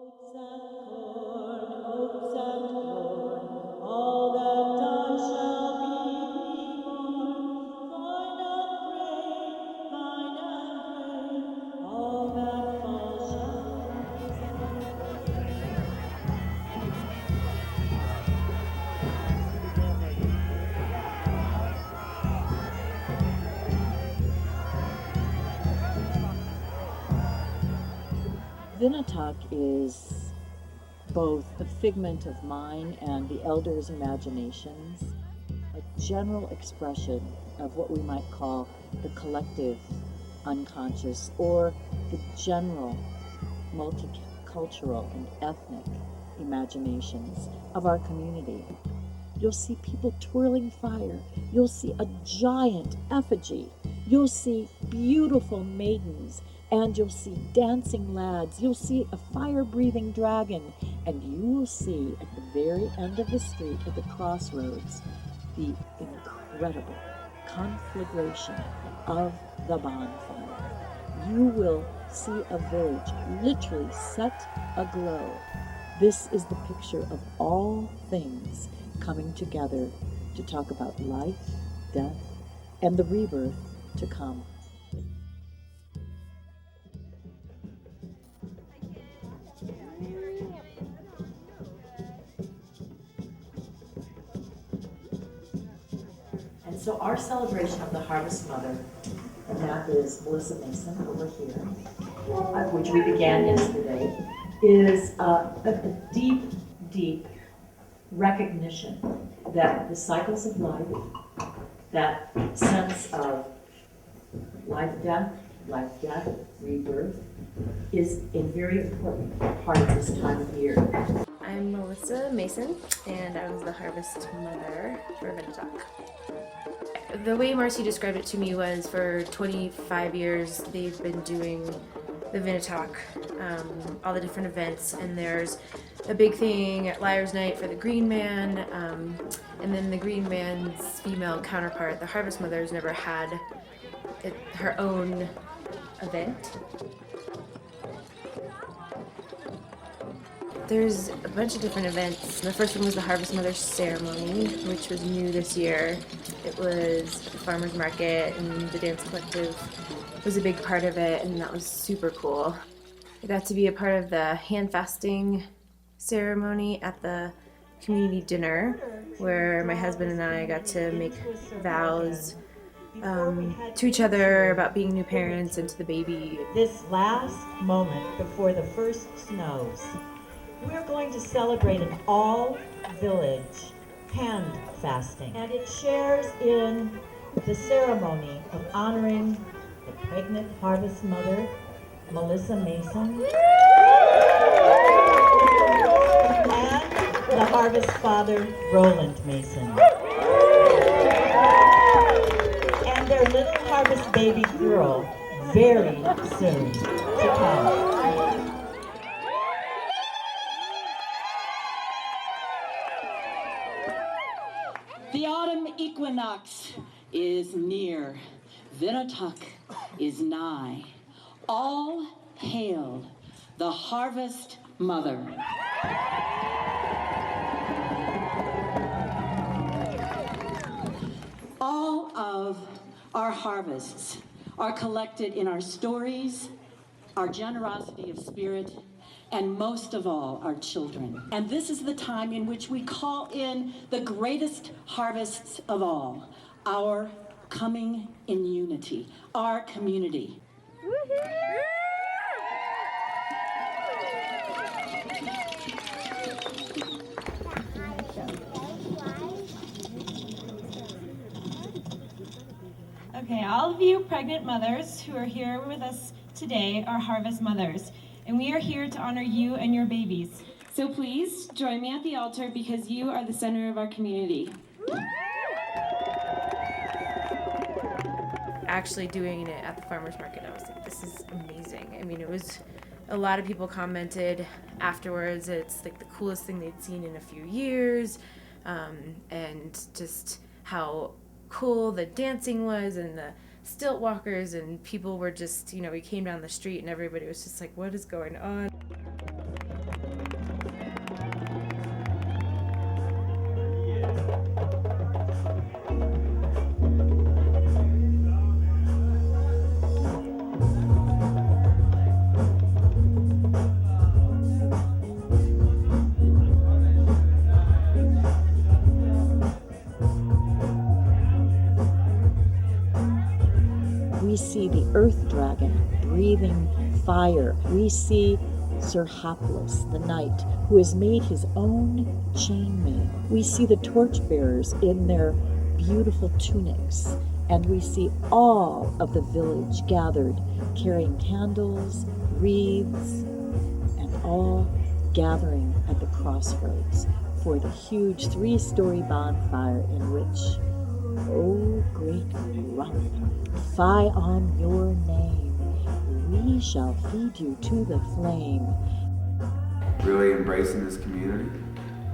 Oaks and corn, all that I shall be reborn. Vine and grain, all that falls shall Vinotok is both a figment of mine and the elders' imaginations, a general expression of what we might call the collective unconscious or the general multicultural and ethnic imaginations of our community. You'll see people twirling fire. You'll see a giant effigy. You'll see beautiful maidens, and you'll see dancing lads. You'll see a fire-breathing dragon, and you will see at the very end of the street at the crossroads the incredible conflagration of the bonfire. You will see a village literally set aglow. This is the picture of all things coming together to talk about life, death, and the rebirth to come. And so our celebration of the Harvest Mother, and that is Melissa Mason over here, which we began yesterday, is a deep, deep recognition that the cycles of life, that sense of life, death, rebirth, is a very important part of this time of year. I'm Melissa Mason, and I was the Harvest Mother for Vinotok. The way Marcy described it to me was for 25 years they've been doing the Vinotok, all the different events, and there's a big thing at Liar's Night for the Green Man, and then the Green Man's female counterpart, the Harvest Mother's, never had her own event. There's a bunch of different events. The first one was the Harvest Mother ceremony, which was new this year. It was the farmer's market, and the dance collective was a big part of it, and that was super cool. I got to be a part of the hand fasting ceremony at the community dinner, where my husband and I got to make vows to each other about being new parents and to the baby. This last moment before the first snows, we're going to celebrate an all-village hand fasting, and it shares in the ceremony of honoring the pregnant Harvest Mother, Melissa Mason, and the Harvest Father, Roland Mason, and their little Harvest baby girl very soon to come. The autumn equinox is near. Vinotok is nigh. All hail the Harvest Mother. All of our harvests are collected in our stories, our generosity of spirit, and most of all, our children. And this is the time in which we call in the greatest harvests of all, our coming in unity, our community. Okay, all of you pregnant mothers who are here with us today are Harvest Mothers, and we are here to honor you and your babies. So please join me at the altar because you are the center of our community. Actually doing it at the farmer's market, I was like, this is amazing. I mean, it was, a lot of people commented afterwards, it's like the coolest thing they'd seen in a few years, and just how cool the dancing was and the stilt walkers, and people were just, we came down the street and everybody was just like, what is going on? earth dragon breathing fire. We see Sir Hapless, the knight, who has made his own chainmail. We see the torchbearers in their beautiful tunics, and we see all of the village gathered, carrying candles, wreaths, and all gathering at the crossroads for the huge 3-story bonfire in which, oh great Grump, fie on your name, we shall feed you to the flame. Really embracing this community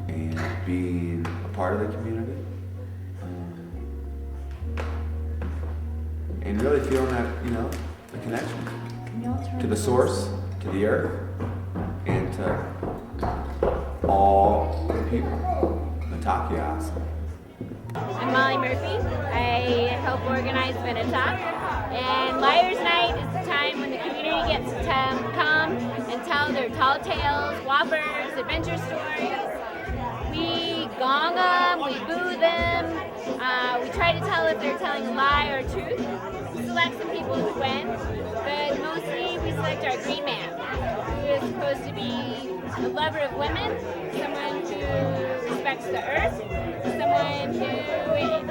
and being a part of the community. And really feeling that, the connection to the source, to the earth, and to all the people, the Takias. I'm Molly Murphy. I help organize Vinotok. And Liars Night is the time when the community gets to come and tell their tall tales, whoppers, adventure stories. We gong them, we boo them. We try to tell if they're telling a lie or a truth. We select some people who win, but mostly we select our green man, who is supposed to be a lover of women, someone who respects the earth, someone who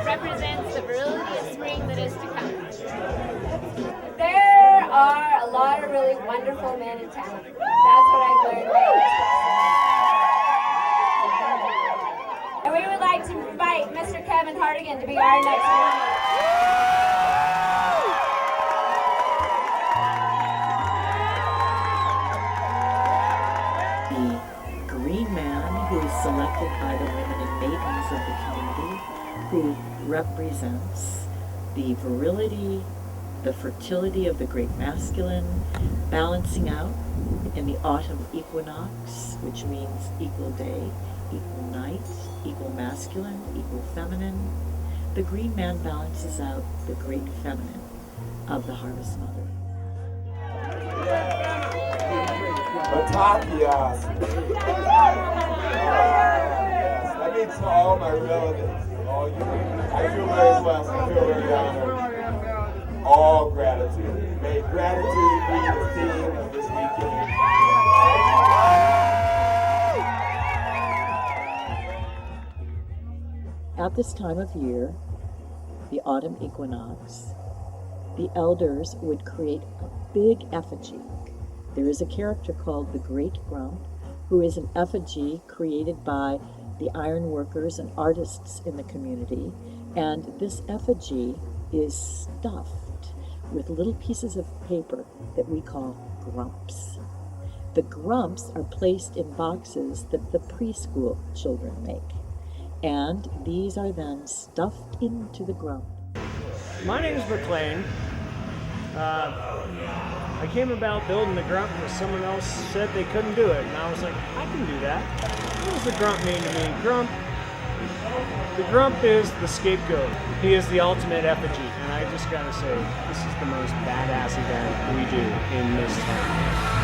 represents the virility of spring that is to come. There are a lot of really wonderful men in town. That's what I've learned about this class. And we would like to invite Mr. Kevin Hartigan to be our next speaker. The green man who is selected by the women and maidens of the community, who represents the virility, the fertility of the great masculine, balancing out in the autumn equinox, which means equal day, equal night, equal masculine, equal feminine. The green man balances out the great feminine of the Harvest Mother. Takias. Yes, that means to all my relatives, all you. I feel very blessed. I feel very honored. All gratitude. May gratitude be the theme of this weekend. At this time of year, the autumn equinox, the elders would create a big effigy. There is a character called the Great Grump, who is an effigy created by the iron workers and artists in the community, and this effigy is stuffed with little pieces of paper that we call grumps. The grumps are placed in boxes that the preschool children make, and these are then stuffed into the grump. My name is McLean. I came about building the grump because someone else said they couldn't do it, and I was like, I can do that. What does the grump mean to me? The grump is the scapegoat. He is the ultimate effigy, and I just gotta say, this is the most badass event we do in this town.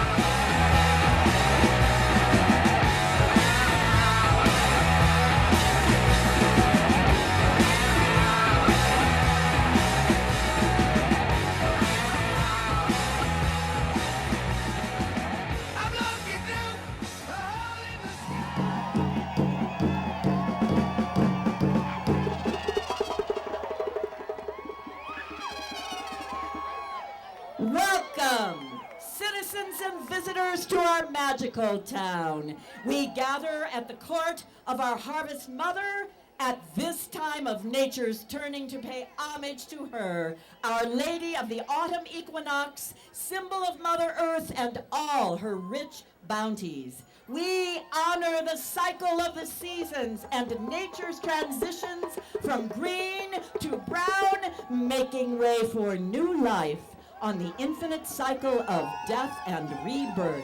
Welcome, citizens and visitors, to our magical town. We gather at the court of our Harvest Mother at this time of nature's turning to pay homage to her, Our Lady of the Autumn Equinox, symbol of Mother Earth and all her rich bounties. We honor the cycle of the seasons and nature's transitions from green to brown, making way for new life on the infinite cycle of death and rebirth.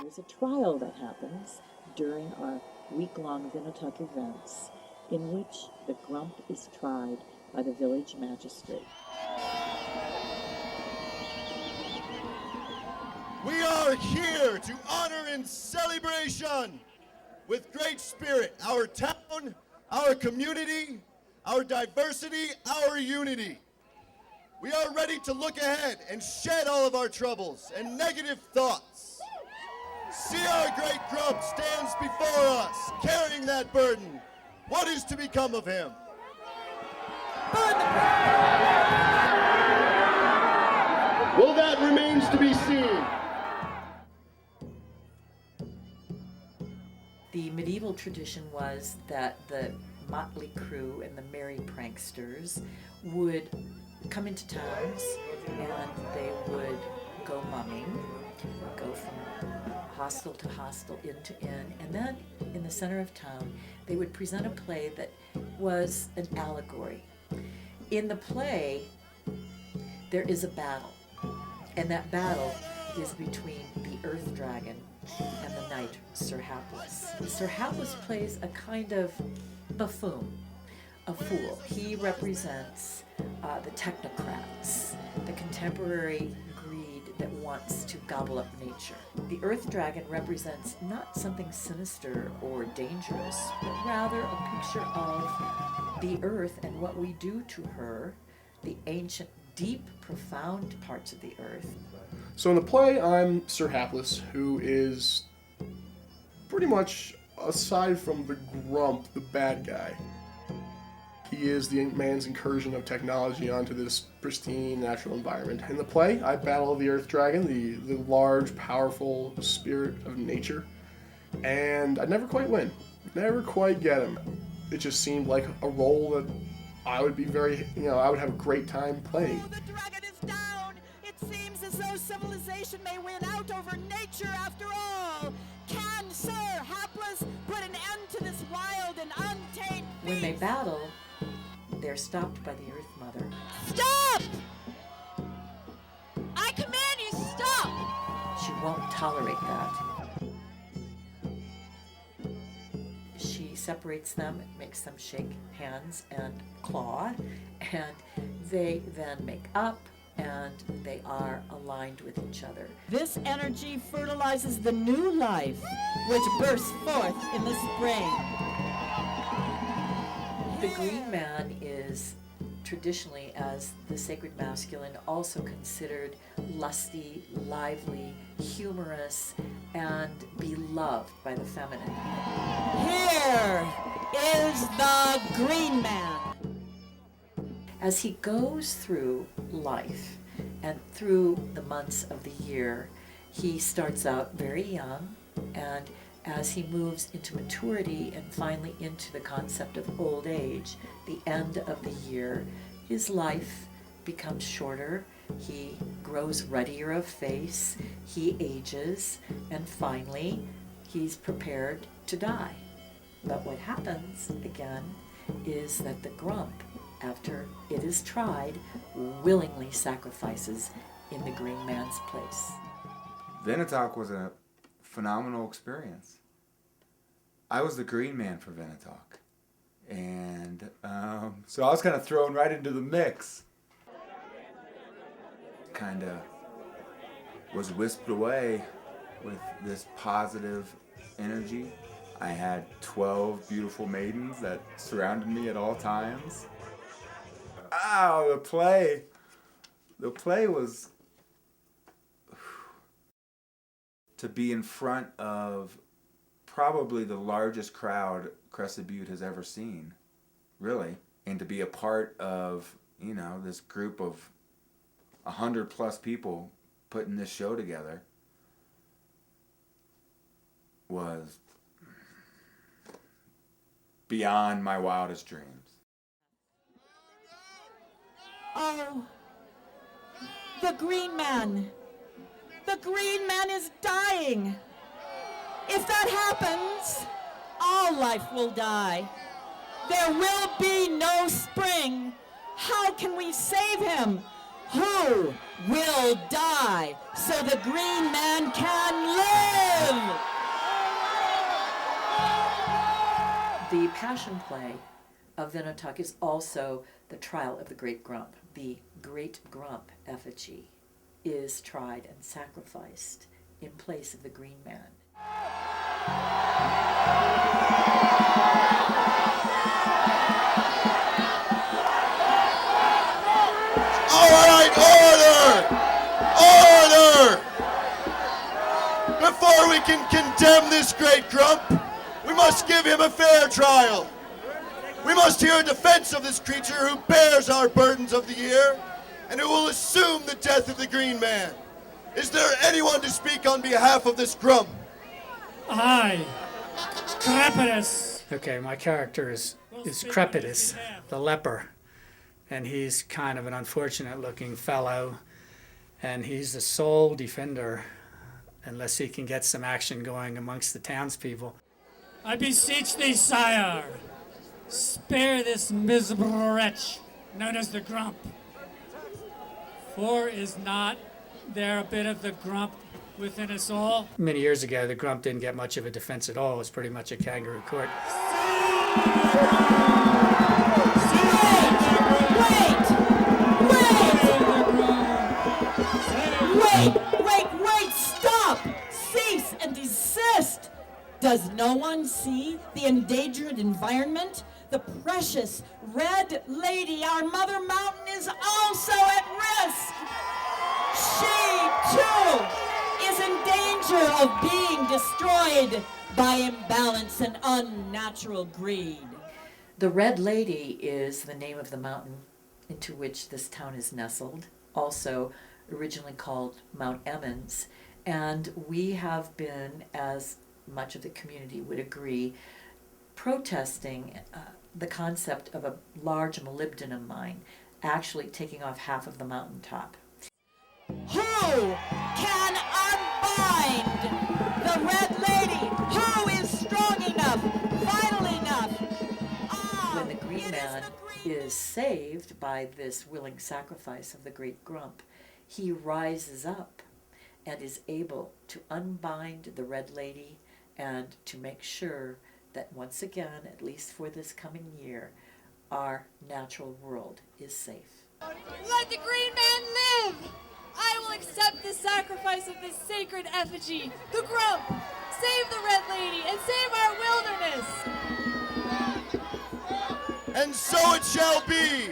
There's a trial that happens during our week-long Vinotok events in which the grump is tried by the village magistrate. We are here to honor in celebration with great spirit our town, our community, our diversity, our unity. We are ready to look ahead and shed all of our troubles and negative thoughts. See our great Grump stands before us, carrying that burden. What is to become of him? Well, that remains to be seen. The medieval tradition was that the motley crew and the merry pranksters would come into towns and they would go mumming, go from hostel to hostel, inn to inn, and then in the center of town they would present a play that was an allegory. In the play there is a battle, and that battle is between the earth dragon and the knight Sir Hapless. Sir Hapless plays a kind of buffoon, a fool. He represents the technocrats, the contemporary greed that wants to gobble up nature. The earth dragon represents not something sinister or dangerous, but rather a picture of the earth and what we do to her, the ancient, deep, profound parts of the earth. So in the play, I'm Sir Hapless, who is pretty much, aside from the Grump, the bad guy. He is the man's incursion of technology onto this pristine natural environment. In the play, I battle the Earth Dragon, the large, powerful spirit of nature, and I never quite win. Never quite get him. It just seemed like a role that I would be very, I would have a great time playing. The dragon is down! It seems as though civilization may win out over nature after all. Can Sir Hapless put an end to this wild and untamed beast? When they battle, they're stopped by the Earth Mother. Stop! I command you, stop! She won't tolerate that. She separates them, makes them shake hands and claw, and they then make up, and they are aligned with each other. This energy fertilizes the new life which bursts forth in the spring. The Green Man is traditionally, as the sacred masculine, also considered lusty, lively, humorous, and beloved by the feminine. Here is the Green Man. As he goes through life and through the months of the year, he starts out very young, and as he moves into maturity and finally into the concept of old age, the end of the year, his life becomes shorter, he grows ruddier of face, he ages, and finally he's prepared to die. But what happens, again, is that the Grump, after it is tried, willingly sacrifices in the Green Man's place. Vinotok was a phenomenal experience. I was the Green Man for Vinotok, and so I was kind of thrown right into the mix. Kind of was whisked away with this positive energy. I had 12 beautiful maidens that surrounded me at all times. Wow, the play was to be in front of probably the largest crowd Crested Butte has ever seen, really, and to be a part of, this group of 100+ people putting this show together was beyond my wildest dreams. Oh, the Green Man. The Green Man is dying. If that happens, all life will die. There will be no spring. How can we save him? Who will die so the Green Man can live? The passion play of Vinotok is also the trial of the Great Grump. The Great Grump effigy is tried and sacrificed in place of the Green Man. All right. can condemn this great Grump, we must give him a fair trial. We must hear a defense of this creature who bears our burdens of the year and who will assume the death of the Green Man. Is there anyone to speak on behalf of this Grump? I, Crepitus. Okay, my character is Crepitus, the leper. And he's kind of an unfortunate looking fellow. And he's the sole defender, unless he can get some action going amongst the townspeople. I beseech thee, sire, spare this miserable wretch known as the Grump. For is not there a bit of the Grump within us all? Many years ago, the Grump didn't get much of a defense at all. It was pretty much a kangaroo court. Wait, stop! Cease and desist! Does no one see the endangered environment? The precious Red Lady, our Mother Mountain, is also at risk! She, too, is in danger of being destroyed by imbalance and unnatural greed. The Red Lady is the name of the mountain into which this town is nestled, also originally called Mount Emmons, and we have been, as much of the community would agree, protesting the concept of a large molybdenum mine actually taking off half of the mountaintop. Who can unbind the Red Lady? Who is strong enough, vital enough? When the Green Man is saved by this willing sacrifice of the great Grump, he rises up and is able to unbind the Red Lady and to make sure that once again, at least for this coming year, our natural world is safe. Let the Green Man live! I will accept the sacrifice of this sacred effigy, the Grump! Save the Red Lady and save our wilderness! And so it shall be.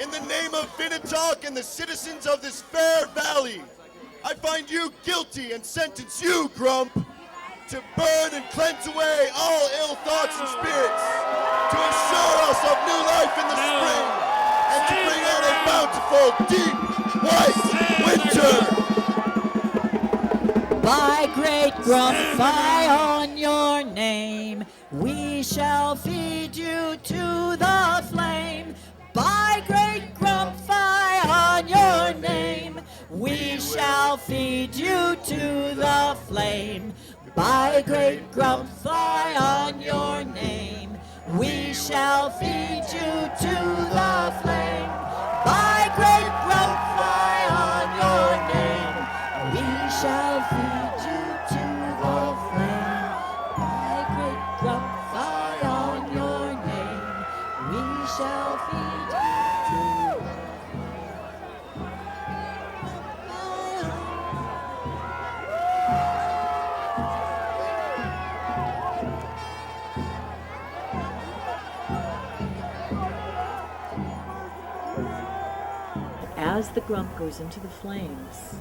In the name of Vinotok and the citizens of this fair valley, I find you guilty and sentence you, Grump, to burn and cleanse away all ill thoughts and spirits, to assure us of new life in the spring, and to bring on a bountiful, deep, white winter. By great Grump, fie on your name, we shall feed you to the flame. By great Grump, fie on your name, we shall feed you to the flame. By great Grump, fie on your name, we shall feed you to the flame. By great Grump, fie on your name, we shall feed you to the flame. By great Grump, fie on your name, we shall feed you to the flame. As the Grump goes into the flames,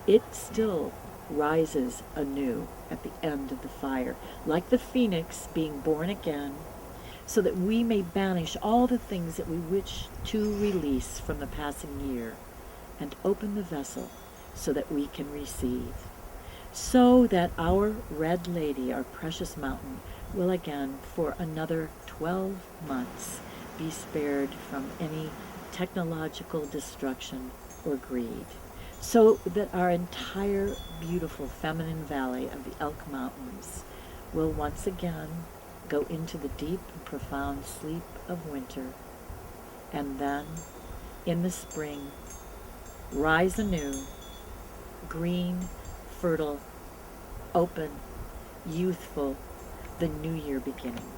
it still rises anew at the end of the fire, like the phoenix being born again, so that we may banish all the things that we wish to release from the passing year, and open the vessel so that we can receive, so that our Red Lady, our precious mountain, will again for another 12 months be spared from any technological destruction or greed, so that our entire beautiful feminine valley of the Elk Mountains will once again go into the deep and profound sleep of winter, and then in the spring rise anew, green, fertile, open, youthful, the new year beginning.